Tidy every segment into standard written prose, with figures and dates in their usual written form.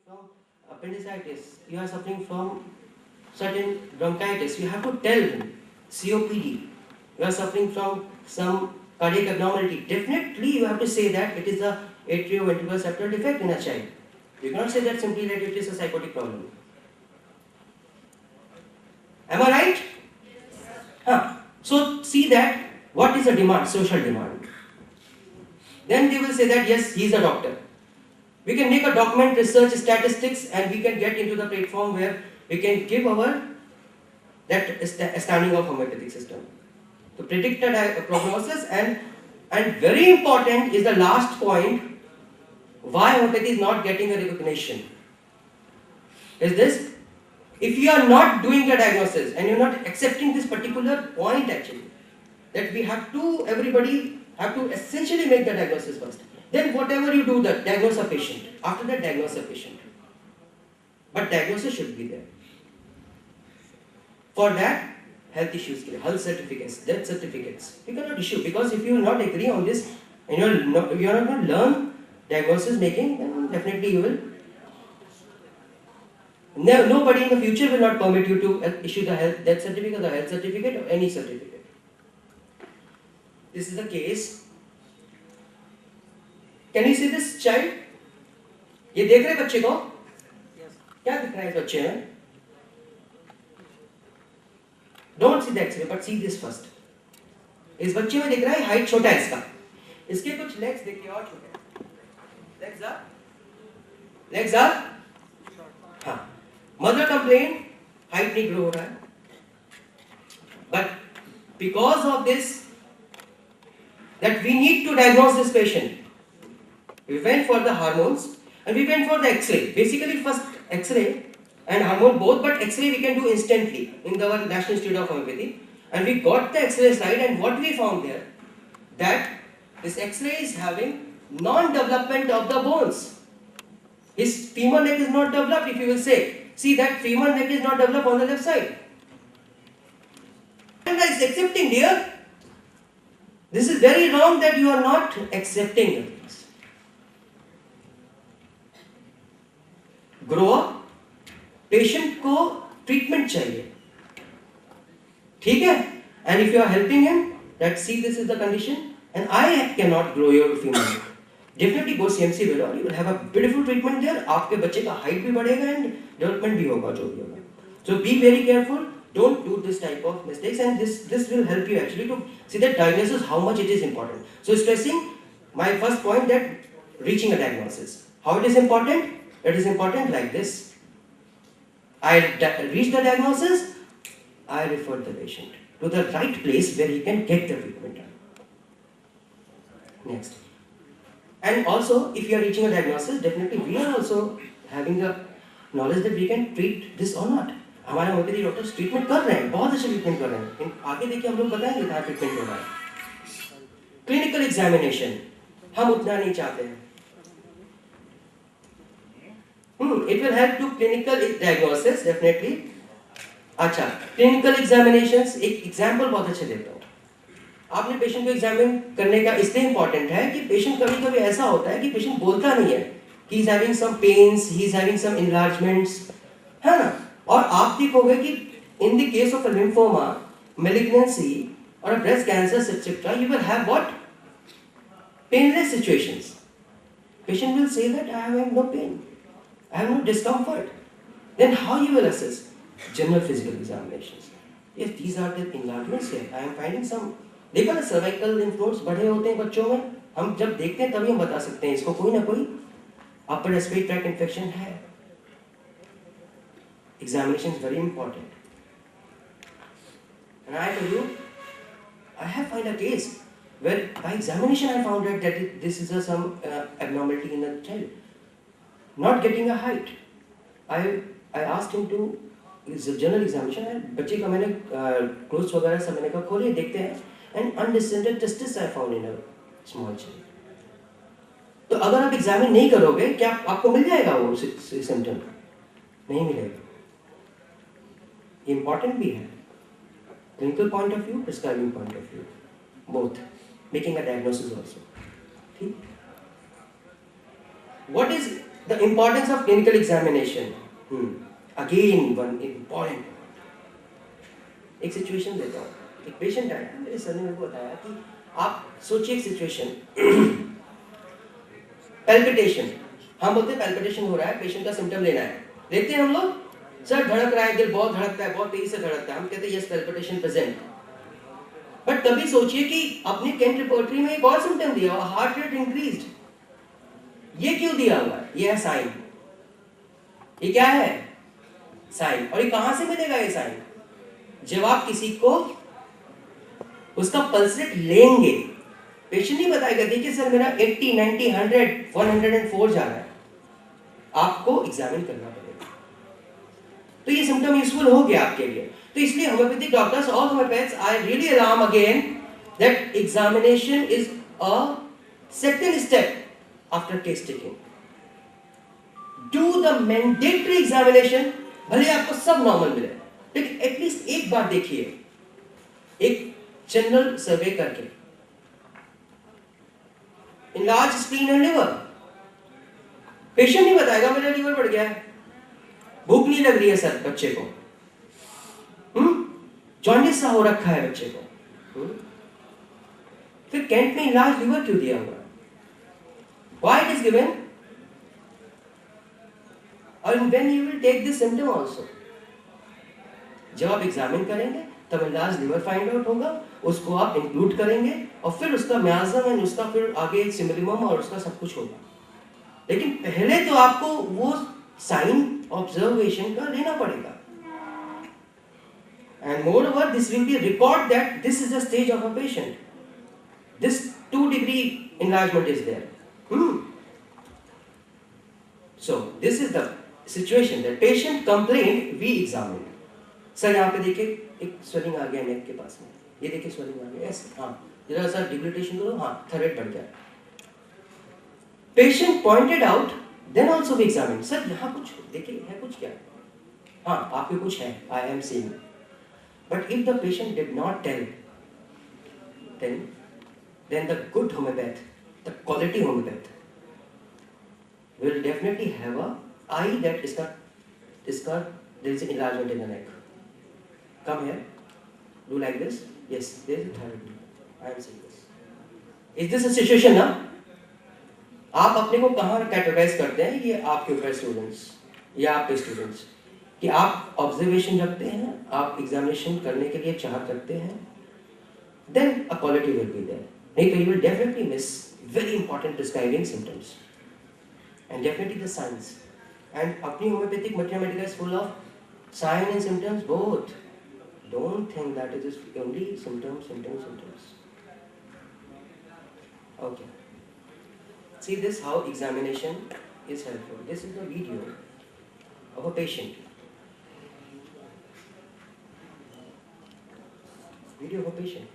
from appendicitis, you are suffering from certain bronchitis, you have to tell him COPD, you are suffering from some cardiac abnormality. Definitely you have to say that it is a atrioventricular septal defect in a child. You cannot say that simply that it is a psychotic problem. Am I right? Huh. So see that what is the demand, social demand. Then they will say that yes, he is a doctor. We can make a document, research, statistics, and we can get into the platform where we can give our that standing of homeopathic system to predict a prognosis, and very important is the last point, why homeopathy is not getting a recognition. Is this? If you are not doing the diagnosis and you are not accepting this particular point actually, that we have to, everybody have to essentially make the diagnosis first. Then whatever you do, that diagnose a patient. After that, diagnose a patient. But diagnosis should be there. For that, health issues, health certificates, death certificates, you cannot issue, because if you will not agree on this and you are not going to learn diagnosis making, then definitely you will. Nobody in the future will not permit you to issue the death certificate, the health certificate, or any certificate. This is the case. Can you see this child? ये देख रहे बच्चे को? क्या दिख रहा है इस बच्चे में? Don't see the X-ray, but see this first. इस बच्चे में दिख रहा है हाइट छोटा है इसका. इसके कुछ legs देखिए और छोटे हैं. Legs are हाँ. Mother complained height नहीं grow हो रहा है. But because of this, that we need to diagnose this patient, we went for the hormones and we went for the X-ray. Basically, first X-ray and hormone both, but X-ray we can do instantly in our National Institute of Homeopathy. And we got the X-ray slide, and what we found there, that this X-ray is having non-development of the bones. His femur neck is not developed, if you will say. See that femur neck is not developed on the left side. And I is accepting, dear. This is very wrong that you are not accepting the things. Grow up. Patient को treatment चाहिए, ठीक है? And if you are helping him, that see this is the condition and I can not grow your female, definitely go CMC well और you will have a beautiful treatment there. आपके बच्चे का height भी बढ़ेगा and development भी होगा, जो भी होगा. So be very careful, don't do this type of mistakes, and this will help you actually to see that diagnosis, how much it is important. So stressing my first point, that reaching a diagnosis, how it is important. It is important like this. I reach the diagnosis, I refer the patient to the right place where he can get the treatment done. Next. And also, if you are reaching a diagnosis, definitely we are also having the knowledge that we can treat this or not. हमारे homeopathy doctors treatment कर रहे हैं, बहुत अच्छे treatment कर रहे हैं. आगे देखिए हम लोग बताएंगे कहाँ ट्रीटमेंट हो रहा है. क्लिनिकल एग्जामिनेशन हम उतना नहीं चाहते हैं. It will help to clinical diagnosis definitely. अच्छा, clinical examinations, एक एग्जाम्पल बहुत अच्छे देता हूँ. आपने पेशेंट को एग्जामिन करने का इसलिए इम्पोर्टेंट है कि पेशेंट कभी कभी ऐसा होता है कि पेशेंट बोलता नहीं है कि he's having some pains, he's having some enlargements, है ना? और आप देखोगे कि in the case of a lymphoma, malignancy or a breast cancer, etc., you will have what? Painless situations. Patient will say that I have no pain, I have no discomfort. Then how you will assess? General physical examinations. Yes, these are the enlargements here. I am finding some. देखो ना cervical lymph nodes बड़े होते हैं बच्चों में. हम जब देखते हैं तभी हम बता सकते हैं इसको कोई ना कोई upper respiratory tract infection है. Examination is very important. And I tell you, I have found a case where by examination I found out that this is some abnormality in the child. Not getting a height. I asked him to, it's a general examination, बच्चे का मैंने clothes वगैरह सब मैंने कहा खोलिए देखते हैं, and undescended testis I found in a small child. तो अगर आप एग्जामिन नहीं करोगे क्या आपको मिल जाएगा वो सिम्टम? नहीं मिलेगा. इम्पॉर्टेंट भी है, clinical point of view, prescribing point of view, both, making a diagnosis also. ठीक. What is The importance of clinical examination. Again, one important. एक सिचुएशन देता हूँ. एक पेशेंट आया, मेरे सर ने मेरे को बताया कि आप सोचिए एक सिचुएशन. पैल्पिटेशन. हम बोलते हैं पैल्पिटेशन हो रहा है, पेशेंट का सिम्टम लेना है. लेते हैं हम लोग, सर धड़क रहा है, दिल बहुत धड़कता है, बहुत तेजी से धड़कता है. हम कहते हैं यस पैल्पिटेशन प्रेजेंट. बट कभी सोचिए कि अपनी कैंट रिपोर्टरी में एक और सिम्टम दिया हुआ, हार्ट रेट इंक्रीज्ड. ये क्यों दिया हुआ है? ये है साइन. ये क्या है? साइन. और ये कहां से मिलेगा ये साइन? जब आप किसी को उसका पल्स रेट लेंगे. पेशेंट नहीं बताएगा देखिए सर मेरा 80, 90, 100, 104 जा रहा है. आपको एग्जामिन करना पड़ेगा. तो ये सिम्टम यूजफुल हो गया आपके लिए. तो इसलिए होम्योपैथिक डॉक्टर्स और homeopaths I really alarm again that examination is a second step after case taking. Do the mandatory examination. भले आपको सब नॉर्मल मिले, लेकिन एटलीस्ट एक बार देखिए, एक जनरल सर्वे करके. Enlarge spleen and liver. Patient नहीं बताएगा मेरा लीवर बढ़ गया है, भूख नहीं लग रही है सर बच्चे को, जॉन्डिस सा हो रखा है बच्चे को. फिर कैंट में इनलार्ज लिवर क्यों दिया हुआ है? Why it is given? And when you will take this symptom also. जब आप एग्जामिन करेंगे तब इनलार्ज लिवर फाइंड आउट होगा, उसको आप इंक्लूड करेंगे और फिर उसका मियाज़म एंड उसका फिर आगे सिमिलिमम और उसका सब कुछ होगा. लेकिन पहले तो आपको वो साइन ऑब्जर्वेशन का लेना पड़ेगा. And moreover, this will be a record that this is the stage of a patient. This 2-degree enlargement is there. So this is the situation. The patient complained, we examined. Sir यहाँ पे देखिए एक swelling आ गया नेक के पास में. ये देखिए swelling आ गया. ऐसे हाँ, जरा सा डिग्रेडेशन करो. हाँ, थर्ड बढ़ गया. Patient pointed out. Then also we examined. Sir यहाँ कुछ देखिए है कुछ क्या? हाँ, आपके कुछ है. I am seeing. But if the patient did not tell, then the good homeopath, the quality homeopath, will definitely have a eye that there is an enlargement in the neck. Come here. Do like this. Yes, there is a thyroid. I am seeing this. Is this a situation now? आप अपने को कहाँ categorise करते हैं? ये आपके ऊपर students या आपके स्टूडेंट्स कि आप ऑब्जर्वेशन रखते हैं, आप एग्जामिनेशन करने के लिए चाह करते हैं, then a quality will be there. नहीं तो you will definitely miss very important prescribing symptoms and definitely the signs. And अपनी homeopathic mathematics is full of sign and symptoms both. Don't think that it is only symptoms. Okay. See this how examination is helpful. This is the video of a patient. Video of a patient.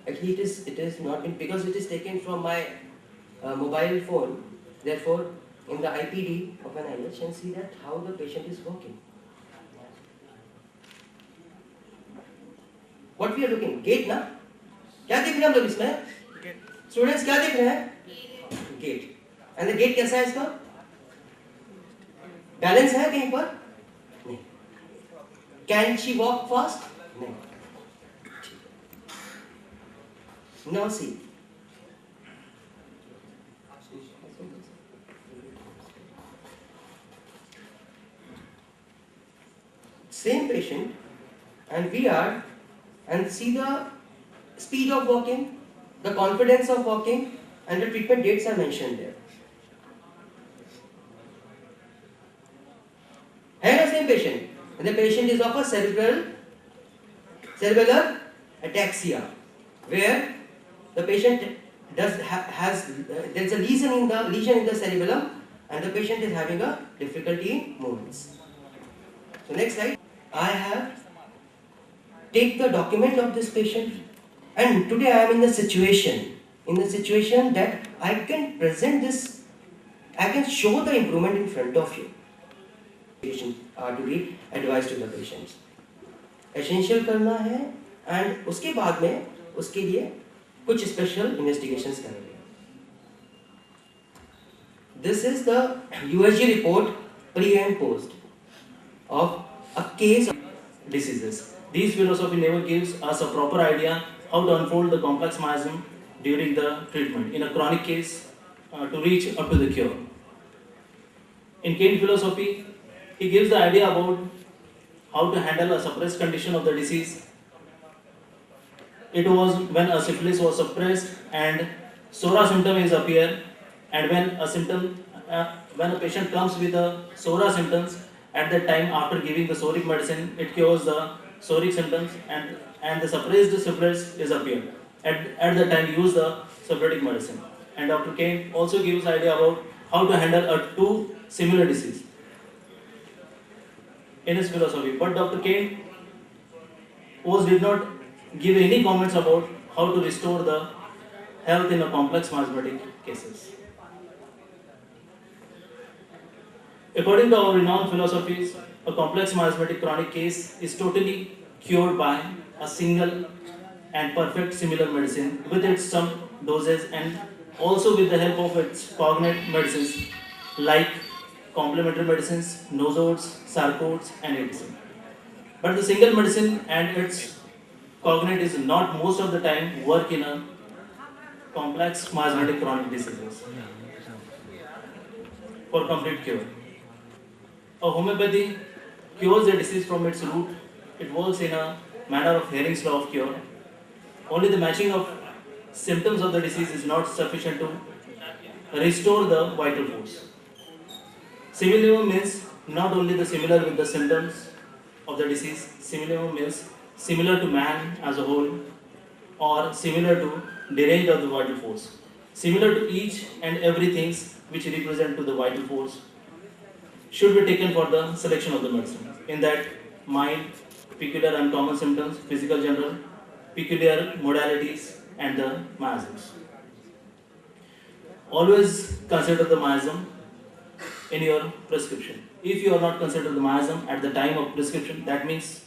Actually, it is not been because it is taken from my mobile phone. Therefore, in the IPD of an IH, and see that how the patient is working. What we are looking? Gait ना? क्या देख रहे हैं हम लोग इसमें? Students क्या देख रहे हैं? Gait. And the gait कैसा है इसका? Balance है कहीं पर? नहीं. Can she walk fast? नहीं. Now see. Same patient, and we are, and see the speed of walking, the confidence of walking, and the treatment dates are mentioned there. है ना same patient, and the patient is of a cerebellar ataxia, where the patient has there is a lesion in the cerebellum, and the patient is having a difficulty in movements. So next slide. I have take the document of this patient, and today I am in the situation that I can present this, I can show the improvement in front of you. Patients are to be advised to the patients. Essential करना है, and उसके बाद में उसके लिए कुछ special investigations करेंगे. This is the USG report pre and post of a case of diseases. These philosophy never gives us a proper idea how to unfold the complex miasm during the treatment in a chronic case to reach up to the cure. In Kane philosophy, he gives the idea about how to handle a suppressed condition of the disease. It was when a syphilis was suppressed and SORA symptom is appear, and when a patient comes with a SORA symptoms, at that time after giving the soric medicine, it cures the soric symptoms and the suppressed syphilis is appeared. At that time, use the syphilitic medicine. And Dr. Kane also gives idea about how to handle a two similar disease in his philosophy. But Dr. Kane did not give any comments about how to restore the health in a complex miasmatic cases. According to our renowned philosophies, a complex miasmatic chronic case is totally cured by a single and perfect similar medicine with its some doses and also with the help of its cognate medicines like complementary medicines, nosodes, sarcodes and etc. But the single medicine and its cognate is not most of the time work in a complex miasmatic chronic diseases for complete cure. A homeopathy cures the disease from its root. It works in a manner of Hering's law of cure. Only the matching of symptoms of the disease is not sufficient to restore the vital force. Similimum means not only the similar with the symptoms of the disease, similimum means similar to man as a whole or similar to deranged of the vital force. Similar to each and every things which represent to the vital force should be taken for the selection of the medicine. In that, mild, peculiar uncommon symptoms, physical general, peculiar modalities and the miasms. Always consider the miasm in your prescription. If you are not considered the miasm at the time of prescription, that means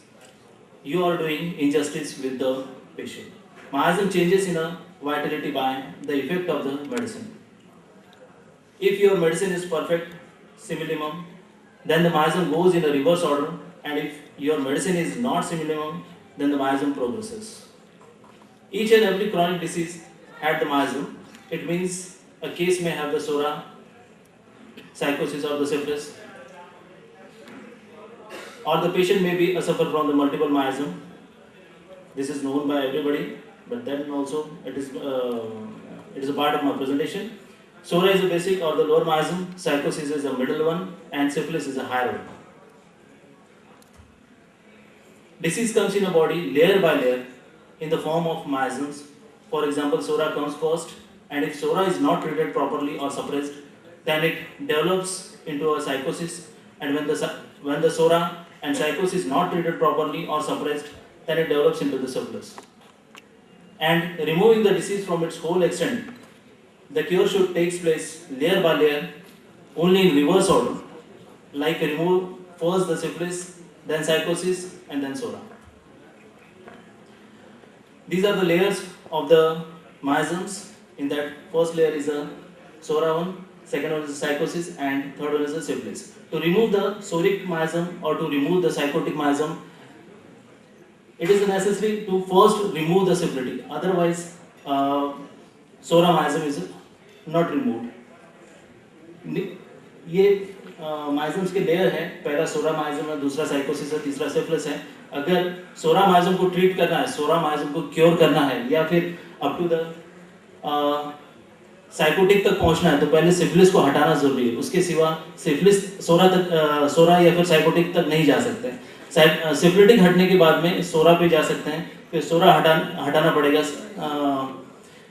you are doing injustice with the patient. Miasm changes in a vitality by the effect of the medicine. If your medicine is perfect, similimum, then the miasm goes in a reverse order, and if your medicine is not similimum, then the miasm progresses. Each and every chronic disease had the miasm. It means a case may have the SORA, psychosis or the syphilis, or the patient may be suffer from the multiple miasm. This is known by everybody, but then also it is a part of my presentation. SORA is a basic or the lower miasm, psychosis is a middle one, and syphilis is a higher one. Disease comes in a body layer by layer in the form of miasms. For example, SORA comes first, and if SORA is not treated properly or suppressed, then it develops into a psychosis, and when the SORA and psychosis is not treated properly or suppressed, then it develops into the syphilis. And removing the disease from its whole extent, the cure should take place layer by layer, only in reverse order, like remove first the syphilis, then psychosis, and then SORA. These are the layers of the miasms. In that, first layer is a SORA one, second one is a psychosis, and third one is a syphilis. To remove the soric miasm or to remove the psychotic miasm, it is necessary to first remove the syphilitic. Otherwise, SORA miasm is not removed. ये माइजम्स के layer है, पहला सोरा miasm है, दूसरा साइकोसिस है, तीसरा syphilis है. अगर सोरा माइजम को ट्रीट करना है, सोरा माइजम को क्योर करना है, या फिर अप टू द साइकोटिक तक पहुंचना है, तो पहले सिफिलिस को हटाना जरूरी है. उसके सिवा सिफिलिस सोरा या फिर साइकोटिक तक नहीं जा सकते. सिफिलिटिक हटने के बाद में सोरा पे जा सकते हैं, फिर सोरा हटाना पड़ेगा,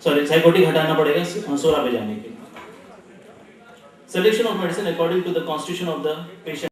साइकोटिक हटाना पड़ेगा सोरा पे जाने के लिए. Selection of medicine according to the constitution of the patient.